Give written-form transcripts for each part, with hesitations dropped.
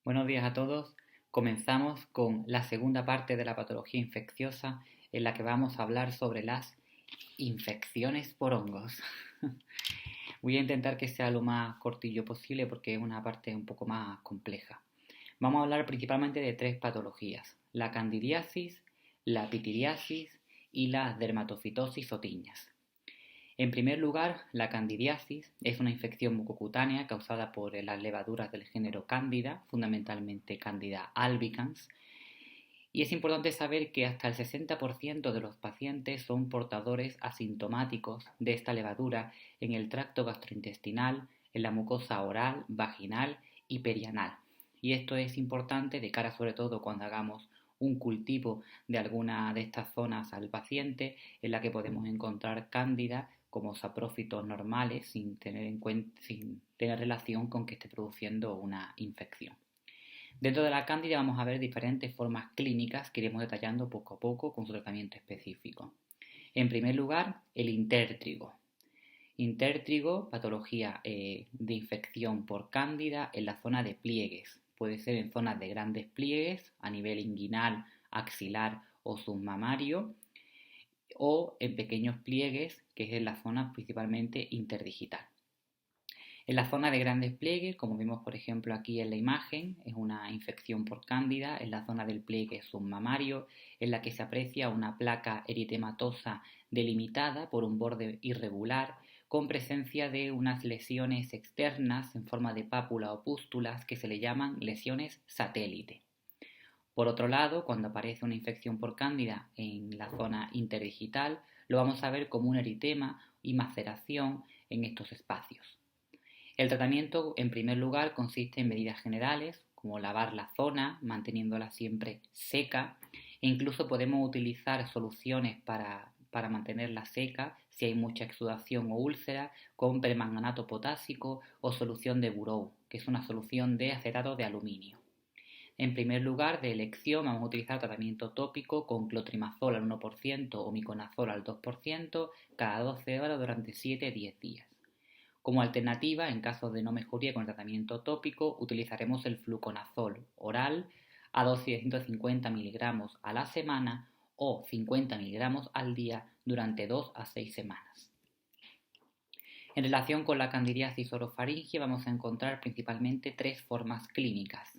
Buenos días a todos. Comenzamos con la segunda parte de la patología infecciosa en la que vamos a hablar sobre las infecciones por hongos. Voy a intentar que sea lo más cortillo posible porque es una parte un poco más compleja. Vamos a hablar principalmente de tres patologías: la candidiasis, la pitiriasis y la dermatofitosis o tiñas. En primer lugar, la candidiasis es una infección mucocutánea causada por las levaduras del género Cándida, fundamentalmente Candida albicans, y es importante saber que hasta el 60% de los pacientes son portadores asintomáticos de esta levadura en el tracto gastrointestinal, en la mucosa oral, vaginal y perianal. Y esto es importante de cara sobre todo cuando hagamos un cultivo de alguna de estas zonas al paciente en la que podemos encontrar cándida como saprófitos normales sin tener relación con que esté produciendo una infección. Dentro de la cándida vamos a ver diferentes formas clínicas que iremos detallando poco a poco con su tratamiento específico. En primer lugar, el intértrigo. Intértrigo, patología de infección por cándida en la zona de pliegues. Puede ser en zonas de grandes pliegues a nivel inguinal, axilar o submamario, o en pequeños pliegues, que es en la zona principalmente interdigital. En la zona de grandes pliegues, como vemos por ejemplo aquí en la imagen, es una infección por cándida en la zona del pliegue submamario, en la que se aprecia una placa eritematosa delimitada por un borde irregular, con presencia de unas lesiones externas en forma de pápula o pústulas que se le llaman lesiones satélite. Por otro lado, cuando aparece una infección por cándida en la zona interdigital, lo vamos a ver como un eritema y maceración en estos espacios. El tratamiento, en primer lugar, consiste en medidas generales, como lavar la zona, manteniéndola siempre seca, e incluso podemos utilizar soluciones para mantenerla seca si hay mucha exudación o úlcera, con permanganato potásico o solución de Burou, que es una solución de acetato de aluminio. En primer lugar, de elección, vamos a utilizar tratamiento tópico con clotrimazol al 1% o miconazol al 2% cada 12 horas durante 7-10 días. Como alternativa, en caso de no mejoría con el tratamiento tópico, utilizaremos el fluconazol oral a dosis de 150 miligramos a la semana o 50 miligramos al día durante 2 a 6 semanas. En relación con la candidiasis orofaringe vamos a encontrar principalmente tres formas clínicas.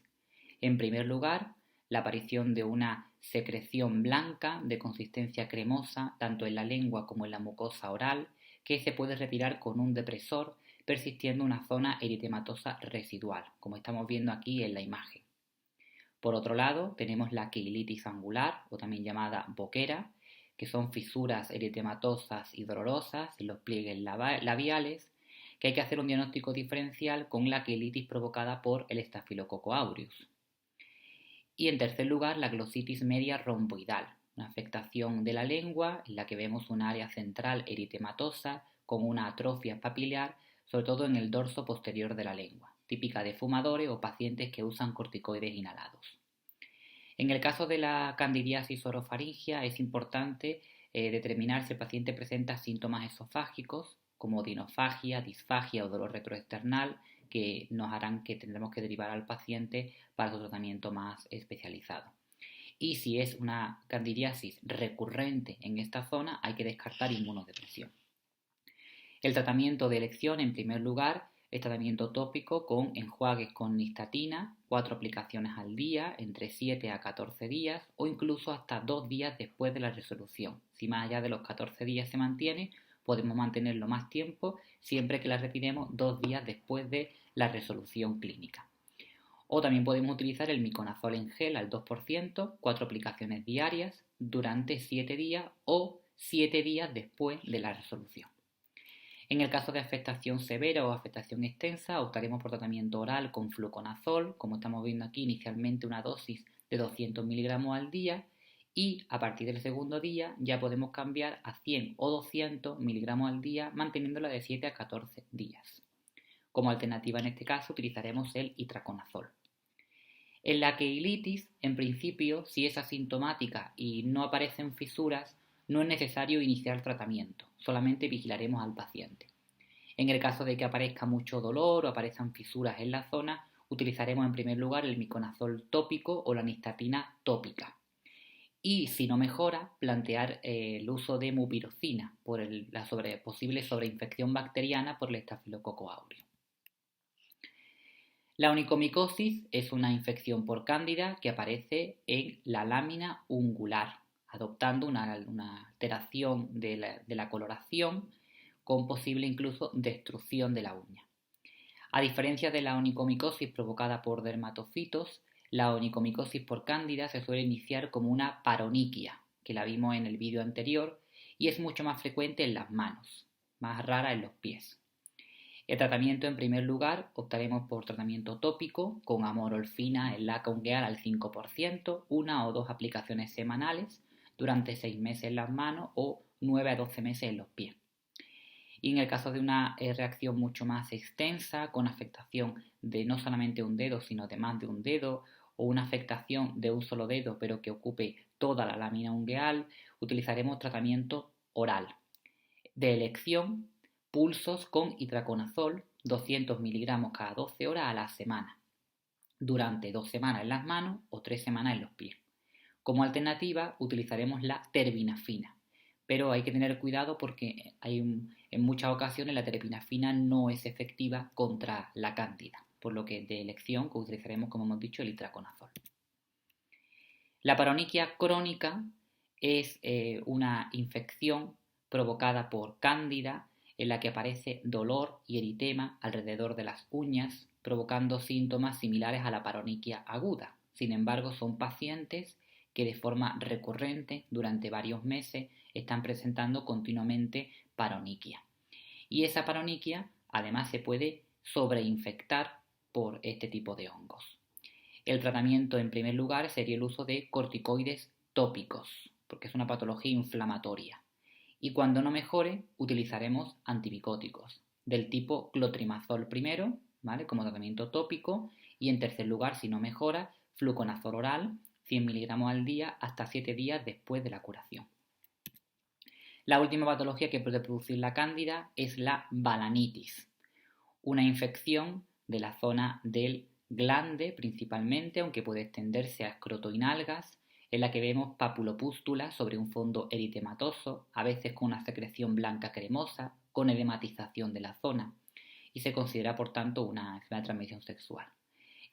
En primer lugar, la aparición de una secreción blanca de consistencia cremosa tanto en la lengua como en la mucosa oral, que se puede retirar con un depresor, persistiendo una zona eritematosa residual, como estamos viendo aquí en la imagen. Por otro lado, tenemos la queilitis angular, o también llamada boquera, que son fisuras eritematosas y dolorosas en los pliegues labiales, que hay que hacer un diagnóstico diferencial con la queilitis provocada por el Staphylococcus aureus. Y en tercer lugar, la glositis media romboidal, una afectación de la lengua en la que vemos un área central eritematosa con una atrofia papilar, sobre todo en el dorso posterior de la lengua, típica de fumadores o pacientes que usan corticoides inhalados. En el caso de la candidiasis orofaringia es importante determinar si el paciente presenta síntomas esofágicos como dinofagia, disfagia o dolor retroesternal, que nos harán que tendremos que derivar al paciente para su tratamiento más especializado. Y si es una candidiasis recurrente en esta zona, hay que descartar inmunodepresión. El tratamiento de elección, en primer lugar, es tratamiento tópico con enjuagues con nistatina, 4 aplicaciones al día, entre 7 a 14 días o incluso hasta 2 días después de la resolución. Si más allá de los 14 días se mantiene, podemos mantenerlo más tiempo siempre que la retiremos 2 días después de la resolución clínica. O también podemos utilizar el miconazol en gel al 2%, 4 aplicaciones diarias durante 7 días o 7 días después de la resolución. En el caso de afectación severa o afectación extensa, optaremos por tratamiento oral con fluconazol, como estamos viendo aquí, inicialmente una dosis de 200 miligramos al día, y a partir del segundo día ya podemos cambiar a 100 o 200 miligramos al día, manteniéndola de 7 a 14 días. Como alternativa en este caso utilizaremos el itraconazol. En la queilitis, en principio, si es asintomática y no aparecen fisuras, no es necesario iniciar tratamiento, solamente vigilaremos al paciente. En el caso de que aparezca mucho dolor o aparezcan fisuras en la zona, utilizaremos en primer lugar el miconazol tópico o la nistatina tópica. Y si no mejora, plantear el uso de mupirocina por la posible sobreinfección bacteriana por el estafilococo aureus. La onicomicosis es una infección por cándida que aparece en la lámina ungular, adoptando una alteración de la coloración con posible incluso destrucción de la uña. A diferencia de la onicomicosis provocada por dermatofitos, la onicomicosis por cándida se suele iniciar como una paroniquia, que la vimos en el vídeo anterior, y es mucho más frecuente en las manos, más rara en los pies. El tratamiento, en primer lugar, optaremos por tratamiento tópico con amorolfina en laca ungueal al 5%, 1 o 2 aplicaciones semanales durante 6 meses en las manos o 9 a 12 meses en los pies. Y en el caso de una reacción mucho más extensa, con afectación de no solamente un dedo, sino de más de un dedo, o una afectación de un solo dedo, pero que ocupe toda la lámina ungueal, utilizaremos tratamiento oral. De elección, pulsos con itraconazol, 200 miligramos cada 12 horas a la semana, durante 2 semanas en las manos o 3 semanas en los pies. Como alternativa, utilizaremos la terbinafina, pero hay que tener cuidado porque en muchas ocasiones la terbinafina no es efectiva contra la cándida, por lo que de elección que utilizaremos, como hemos dicho, el itraconazol. La paroniquia crónica es una infección provocada por cándida en la que aparece dolor y eritema alrededor de las uñas, provocando síntomas similares a la paroniquia aguda. Sin embargo, son pacientes que de forma recurrente durante varios meses están presentando continuamente paroniquia. Y esa paroniquia además se puede sobreinfectar por este tipo de hongos. El tratamiento en primer lugar sería el uso de corticoides tópicos, porque es una patología inflamatoria. Y cuando no mejore, utilizaremos antimicóticos del tipo clotrimazol primero, ¿vale?, como tratamiento tópico, y en tercer lugar, si no mejora, fluconazol oral, 100 miligramos al día hasta 7 días después de la curación. La última patología que puede producir la cándida es la balanitis, una infección de la zona del glande principalmente, aunque puede extenderse a escrotoinalgas, en la que vemos papulopústulas sobre un fondo eritematoso, a veces con una secreción blanca cremosa, con edematización de la zona, y se considera por tanto una enfermedad de transmisión sexual.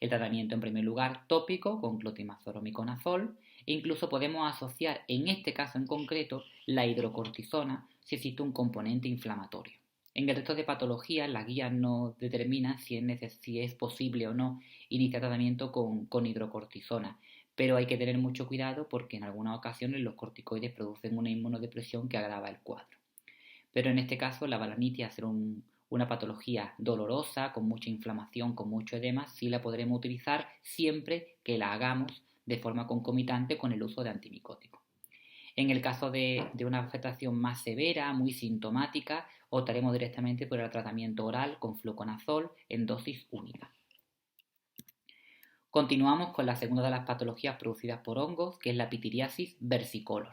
El tratamiento en primer lugar tópico con clotrimazol o miconazol, e incluso podemos asociar en este caso en concreto la hidrocortisona si existe un componente inflamatorio. En el resto de patologías la guía no determina si es posible o no iniciar tratamiento con hidrocortisona, pero hay que tener mucho cuidado porque en algunas ocasiones los corticoides producen una inmunodepresión que agrava el cuadro. Pero en este caso la balanitis, al ser una patología dolorosa, con mucha inflamación, con mucho edema, sí la podremos utilizar siempre que la hagamos de forma concomitante con el uso de antimicóticos. En el caso de una afectación más severa, muy sintomática, optaremos directamente por el tratamiento oral con fluconazol en dosis única. Continuamos con la segunda de las patologías producidas por hongos, que es la pitiriasis versicolor.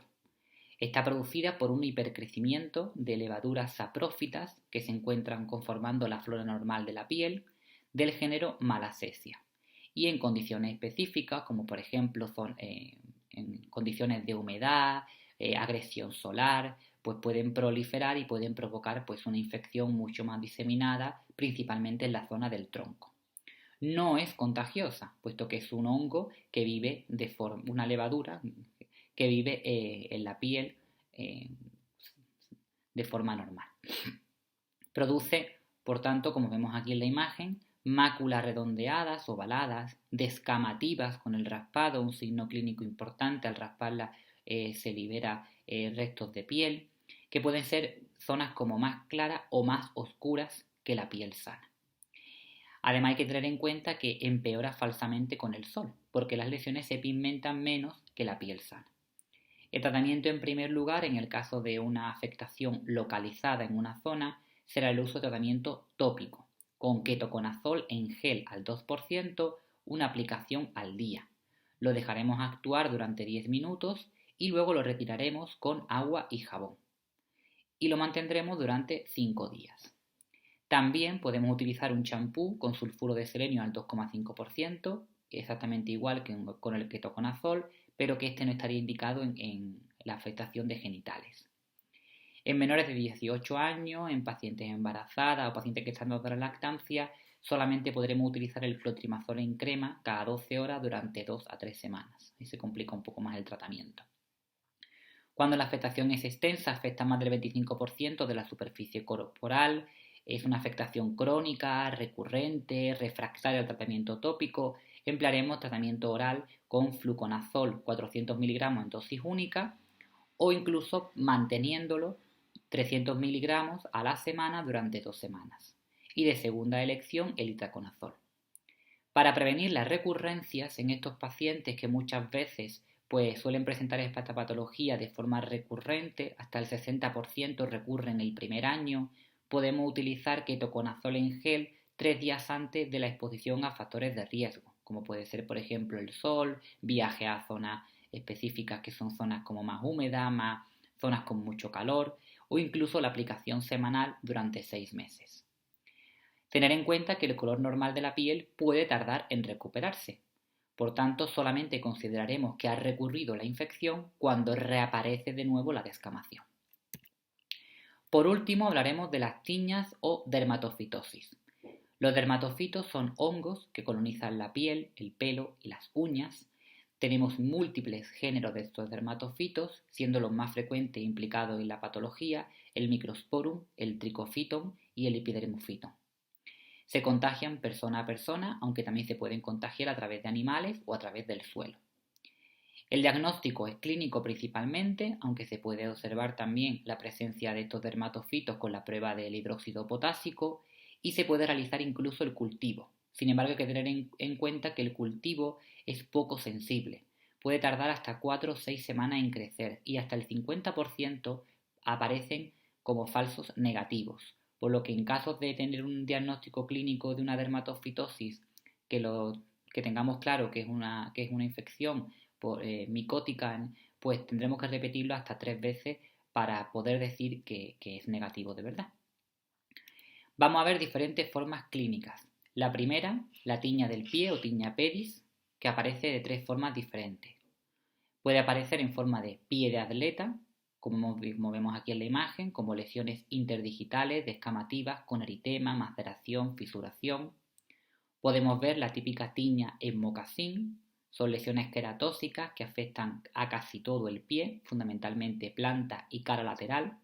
Está producida por un hipercrecimiento de levaduras saprófitas que se encuentran conformando la flora normal de la piel del género Malassezia y en condiciones específicas como por ejemplo en condiciones de humedad, agresión solar, pues pueden proliferar y pueden provocar pues una infección mucho más diseminada, principalmente en la zona del tronco. No es contagiosa, puesto que es un hongo que vive una levadura que vive en la piel de forma normal. Produce, por tanto, como vemos aquí en la imagen, máculas redondeadas, ovaladas, descamativas con el raspado, un signo clínico importante. Al rasparla se libera restos de piel, que pueden ser zonas como más claras o más oscuras que la piel sana. Además hay que tener en cuenta que empeora falsamente con el sol, porque las lesiones se pigmentan menos que la piel sana. El tratamiento en primer lugar, en el caso de una afectación localizada en una zona, será el uso de tratamiento tópico, con ketoconazol en gel al 2%, una aplicación al día. Lo dejaremos actuar durante 10 minutos y luego lo retiraremos con agua y jabón. Y lo mantendremos durante 5 días. También podemos utilizar un champú con sulfuro de selenio al 2,5%, exactamente igual que con el ketoconazol, pero que este no estaría indicado en la afectación de genitales. En menores de 18 años, en pacientes embarazadas o pacientes que están dando la lactancia, solamente podremos utilizar el clotrimazol en crema cada 12 horas durante 2 a 3 semanas. Y se complica un poco más el tratamiento. Cuando la afectación es extensa, afecta más del 25% de la superficie corporal, es una afectación crónica, recurrente, refractaria al tratamiento tópico, emplearemos tratamiento oral con fluconazol 400 miligramos en dosis única o incluso manteniéndolo 300 miligramos a la semana durante 2 semanas. Y de segunda elección, el itraconazol. Para prevenir las recurrencias en estos pacientes que muchas veces suelen presentar esta patología de forma recurrente, hasta el 60% recurren el primer año, podemos utilizar ketoconazol en gel 3 días antes de la exposición a factores de riesgo, como puede ser por ejemplo el sol, viaje a zonas específicas que son zonas como más húmedas, más zonas con mucho calor, o incluso la aplicación semanal durante 6 meses. Tener en cuenta que el color normal de la piel puede tardar en recuperarse. Por tanto, solamente consideraremos que ha recurrido la infección cuando reaparece de nuevo la descamación. Por último, hablaremos de las tiñas o dermatofitosis. Los dermatofitos son hongos que colonizan la piel, el pelo y las uñas. Tenemos múltiples géneros de estos dermatofitos, siendo los más frecuentes implicados en la patología el Microsporum, el Trichophyton y el Epidermophyton. Se contagian persona a persona, aunque también se pueden contagiar a través de animales o a través del suelo. El diagnóstico es clínico principalmente, aunque se puede observar también la presencia de estos dermatofitos con la prueba del hidróxido potásico y se puede realizar incluso el cultivo. Sin embargo, hay que tener en cuenta que el cultivo es poco sensible. Puede tardar hasta 4 o 6 semanas en crecer y hasta el 50% aparecen como falsos negativos. Por lo que en caso de tener un diagnóstico clínico de una dermatofitosis que tengamos claro que es una infección micótica, pues tendremos que repetirlo hasta 3 veces para poder decir que es negativo de verdad. Vamos a ver diferentes formas clínicas. La primera, la tiña del pie o tiña pedis, que aparece de 3 formas diferentes. Puede aparecer en forma de pie de atleta, como vemos aquí en la imagen, como lesiones interdigitales, descamativas, con eritema, maceración, fisuración. Podemos ver la típica tiña en mocasín, son lesiones queratóxicas que afectan a casi todo el pie, fundamentalmente planta y cara lateral.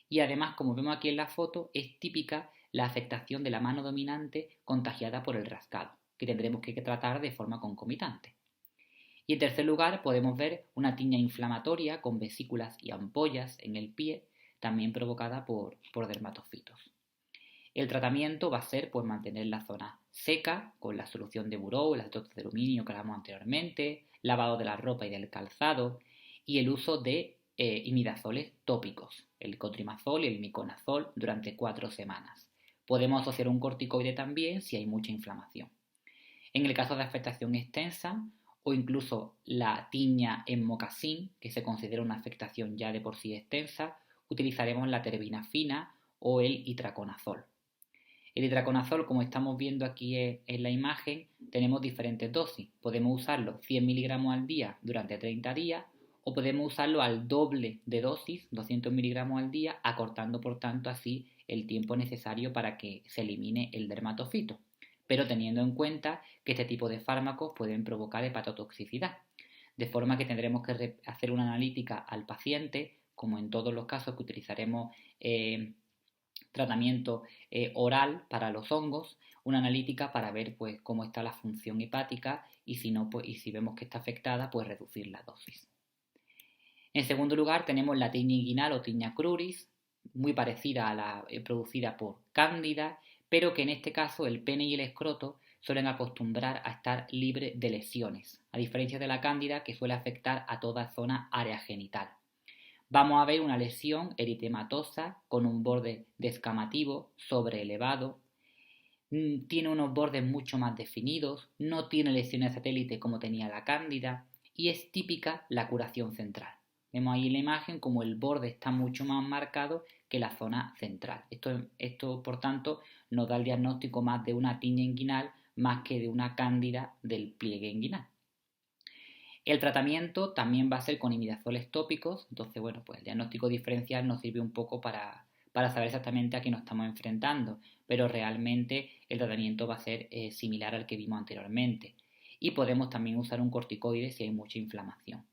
Y además, como vemos aquí en la foto, es típica la afectación de la mano dominante contagiada por el rascado, que tendremos que tratar de forma concomitante. Y en tercer lugar podemos ver una tiña inflamatoria con vesículas y ampollas en el pie, también provocada por dermatofitos. El tratamiento va a ser mantener la zona seca con la solución de Buró, el acetato de aluminio que hablamos anteriormente, lavado de la ropa y del calzado y el uso de imidazoles tópicos, el cotrimazol y el miconazol durante 4 semanas. Podemos asociar un corticoide también si hay mucha inflamación. En el caso de afectación extensa, o incluso la tiña en mocasín, que se considera una afectación ya de por sí extensa, utilizaremos la terbinafina o el itraconazol. El itraconazol, como estamos viendo aquí en la imagen, tenemos diferentes dosis. Podemos usarlo 100 miligramos al día durante 30 días o podemos usarlo al doble de dosis, 200 miligramos al día, acortando por tanto así el tiempo necesario para que se elimine el dermatofito, pero teniendo en cuenta que este tipo de fármacos pueden provocar hepatotoxicidad, de forma que tendremos que hacer una analítica al paciente, como en todos los casos que utilizaremos tratamiento oral para los hongos, una analítica para ver cómo está la función hepática y si no, y si vemos que está afectada, reducir la dosis. En segundo lugar tenemos la tiña inguinal o tiña cruris, muy parecida a la producida por cándida, pero que en este caso el pene y el escroto suelen acostumbrar a estar libres de lesiones, a diferencia de la cándida que suele afectar a toda zona área genital. Vamos a ver una lesión eritematosa con un borde descamativo, sobreelevado, tiene unos bordes mucho más definidos, no tiene lesiones satélite como tenía la cándida y es típica la curación central. Vemos ahí en la imagen como el borde está mucho más marcado que la zona central. Esto, por tanto, nos da el diagnóstico más de una tiña inguinal más que de una cándida del pliegue inguinal. El tratamiento también va a ser con imidazoles tópicos, entonces, bueno, pues el diagnóstico diferencial nos sirve un poco para saber exactamente a qué nos estamos enfrentando, pero realmente el tratamiento va a ser similar al que vimos anteriormente. Y podemos también usar un corticoide si hay mucha inflamación.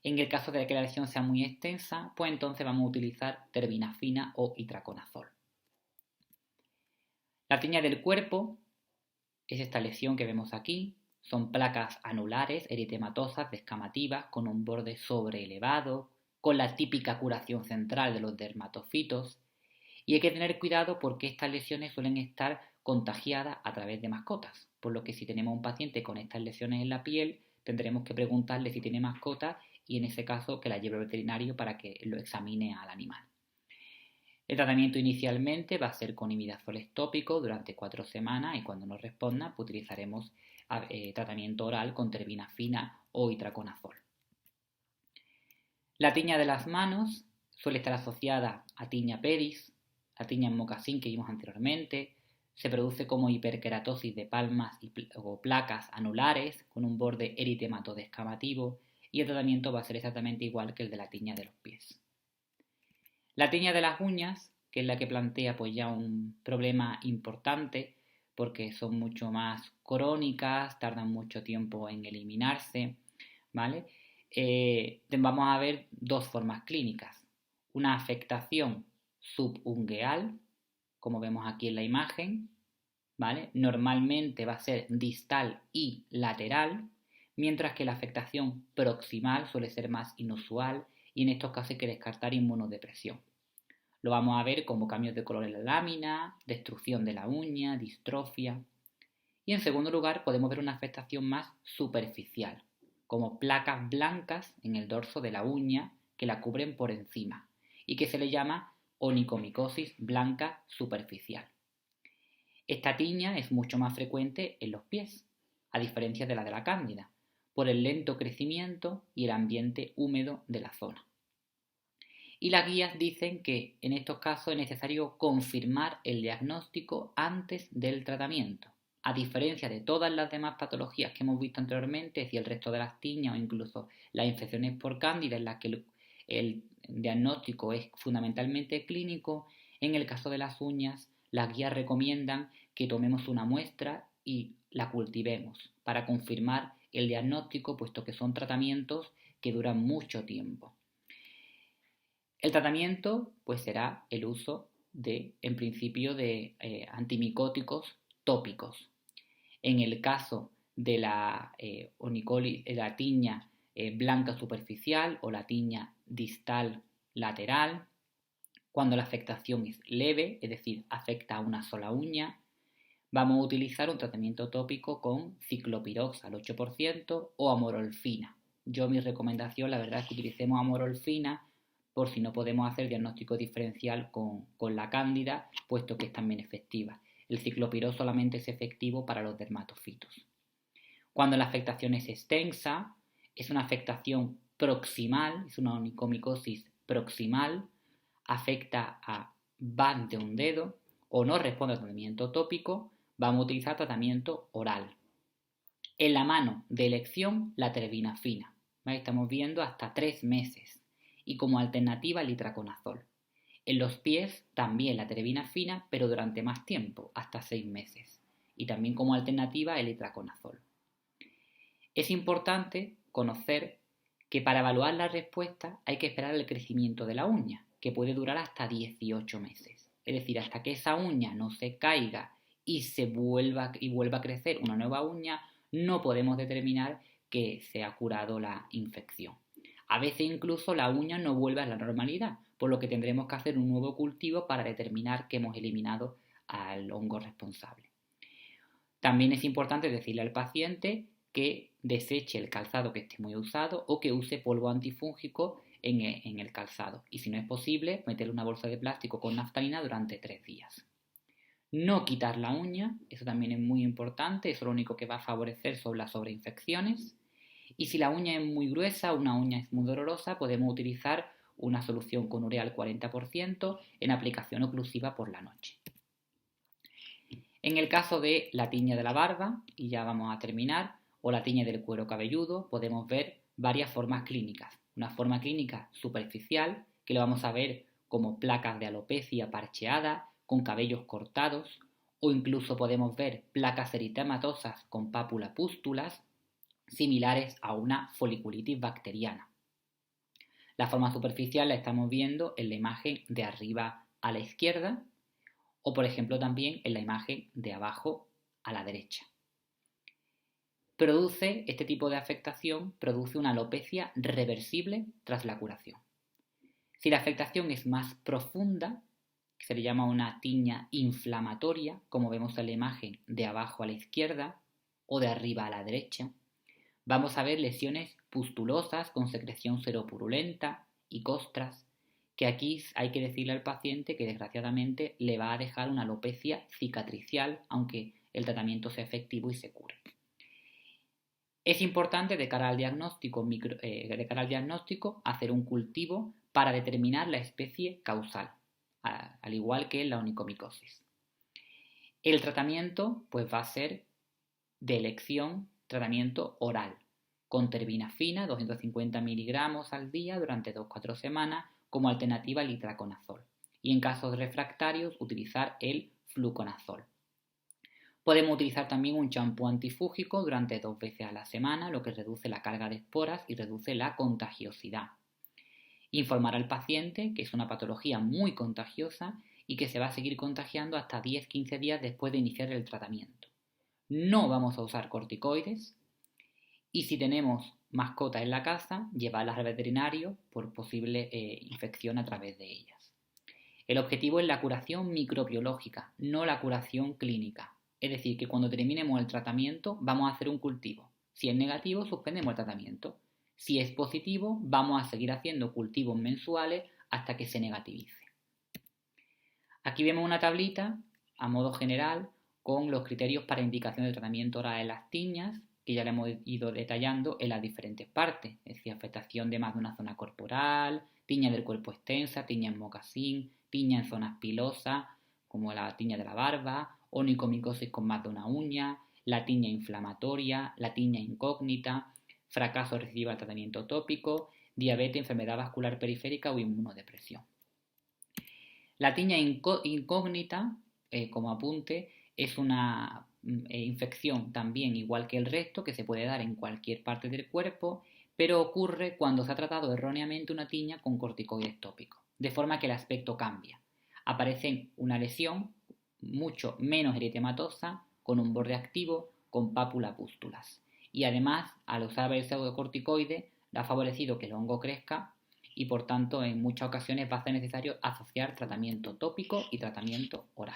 En el caso de que la lesión sea muy extensa, pues entonces vamos a utilizar terbinafina o itraconazol. La tiña del cuerpo es esta lesión que vemos aquí. Son placas anulares, eritematosas, descamativas, con un borde sobreelevado, con la típica curación central de los dermatofitos. Y hay que tener cuidado porque estas lesiones suelen estar contagiadas a través de mascotas, por lo que si tenemos un paciente con estas lesiones en la piel, tendremos que preguntarle si tiene mascota y en ese caso que la lleve al veterinario para que lo examine al animal. El tratamiento inicialmente va a ser con imidazoles tópicos durante 4 semanas y cuando no responda pues utilizaremos tratamiento oral con terbinafina o itraconazol. La tiña de las manos suele estar asociada a tiña pedis, la tiña en mocasín que vimos anteriormente. Se produce como hiperkeratosis de palmas o placas anulares con un borde eritemato-descamativo y el tratamiento va a ser exactamente igual que el de la tiña de los pies. La tiña de las uñas, que es la que plantea pues ya un problema importante porque son mucho más crónicas, tardan mucho tiempo en eliminarse, ¿vale? Vamos a ver dos formas clínicas. Una afectación subungueal, como vemos aquí en la imagen, ¿vale? Normalmente va a ser distal y lateral, mientras que la afectación proximal suele ser más inusual y en estos casos hay que descartar inmunodepresión. Lo vamos a ver como cambios de color en la lámina, destrucción de la uña, distrofia. Y en segundo lugar podemos ver una afectación más superficial, como placas blancas en el dorso de la uña que la cubren por encima y que se le llama onicomicosis blanca superficial. Esta tiña es mucho más frecuente en los pies, a diferencia de la cándida, por el lento crecimiento y el ambiente húmedo de la zona. Y las guías dicen que en estos casos es necesario confirmar el diagnóstico antes del tratamiento, a diferencia de todas las demás patologías que hemos visto anteriormente, es decir, el resto de las tiñas o incluso las infecciones por cándida en las que el diagnóstico es fundamentalmente clínico. En el caso de las uñas, las guías recomiendan que tomemos una muestra y la cultivemos para confirmar el diagnóstico, puesto que son tratamientos que duran mucho tiempo. El tratamiento pues será el uso en principio de antimicóticos tópicos. En el caso de la tiña blanca superficial o la tiña distal lateral, cuando la afectación es leve, es decir, afecta a una sola uña, vamos a utilizar un tratamiento tópico con ciclopirox al 8% o amorolfina. Mi recomendación, la verdad, es que utilicemos amorolfina por si no podemos hacer diagnóstico diferencial con la cándida, puesto que es también efectiva. El ciclopirox solamente es efectivo para los dermatofitos. Cuando la afectación es extensa, es una afectación proximal, es una onicomicosis proximal, afecta a más de un dedo o no responde al tratamiento tópico, vamos a utilizar tratamiento oral. En la mano de elección, la terbinafina. ¿Vale? Estamos viendo hasta 3 meses. Y como alternativa el itraconazol. En los pies también la terbinafina, pero durante más tiempo, hasta 6 meses. Y también como alternativa el itraconazol. Es importante conocer que para evaluar la respuesta hay que esperar el crecimiento de la uña, que puede durar hasta 18 meses. Es decir, hasta que esa uña no se caiga y vuelva a crecer una nueva uña, no podemos determinar que se ha curado la infección. A veces incluso la uña no vuelve a la normalidad, por lo que tendremos que hacer un nuevo cultivo para determinar que hemos eliminado al hongo responsable. También es importante decirle al paciente que deseche el calzado que esté muy usado o que use polvo antifúngico en el calzado. Y si no es posible, meterle una bolsa de plástico con naftalina durante 3 días. No quitar la uña, eso también es muy importante, eso lo único que va a favorecer son las sobreinfecciones. Y si la uña es muy gruesa, una uña es muy dolorosa, podemos utilizar una solución con urea al 40% en aplicación oclusiva por la noche. En el caso de la tiña de la barba, y ya vamos a terminar, o la tiña del cuero cabelludo, podemos ver varias formas clínicas. Una forma clínica superficial, que lo vamos a ver como placas de alopecia parcheada, con cabellos cortados, o incluso podemos ver placas eritematosas con pápula pústulas, similares a una foliculitis bacteriana. La forma superficial la estamos viendo en la imagen de arriba a la izquierda, o por ejemplo también en la imagen de abajo a la derecha. Este tipo de afectación produce una alopecia reversible tras la curación. Si la afectación es más profunda, se le llama una tiña inflamatoria, como vemos en la imagen de abajo a la izquierda o de arriba a la derecha, vamos a ver lesiones pustulosas con secreción seropurulenta y costras, que aquí hay que decirle al paciente que desgraciadamente le va a dejar una alopecia cicatricial, aunque el tratamiento sea efectivo y se cure. Es importante de cara al diagnóstico hacer un cultivo para determinar la especie causal, al igual que la onicomicosis. El tratamiento pues va a ser de elección tratamiento oral, con terbinafina 250 miligramos al día durante 2-4 semanas como alternativa al itraconazol, y en casos refractarios utilizar el fluconazol. Podemos utilizar también un champú antifúngico durante 2 veces a la semana, lo que reduce la carga de esporas y reduce la contagiosidad. Informar al paciente que es una patología muy contagiosa y que se va a seguir contagiando hasta 10-15 días después de iniciar el tratamiento. No vamos a usar corticoides y si tenemos mascotas en la casa, llevarlas al veterinario por posible infección a través de ellas. El objetivo es la curación microbiológica, no la curación clínica. Es decir, que cuando terminemos el tratamiento vamos a hacer un cultivo. Si es negativo, suspendemos el tratamiento. Si es positivo, vamos a seguir haciendo cultivos mensuales hasta que se negativice. Aquí vemos una tablita, a modo general, con los criterios para indicación de tratamiento oral en las tiñas, que ya le hemos ido detallando en las diferentes partes. Es decir, afectación de más de una zona corporal, tiña del cuerpo extensa, tiña en mocasín, tiña en zonas pilosas, como la tiña de la barba, onicomicosis con más de una uña, la tiña inflamatoria, la tiña incógnita, fracaso recibido al tratamiento tópico, diabetes, enfermedad vascular periférica o inmunodepresión. La tiña incógnita, como apunte, es una infección también igual que el resto que se puede dar en cualquier parte del cuerpo, pero ocurre cuando se ha tratado erróneamente una tiña con corticoides tópicos, de forma que el aspecto cambia. Aparece una lesión mucho menos eritematosa, con un borde activo, con pápula pústulas. Y además, al usar el pseudocorticoide, le ha favorecido que el hongo crezca y por tanto en muchas ocasiones va a ser necesario asociar tratamiento tópico y tratamiento oral.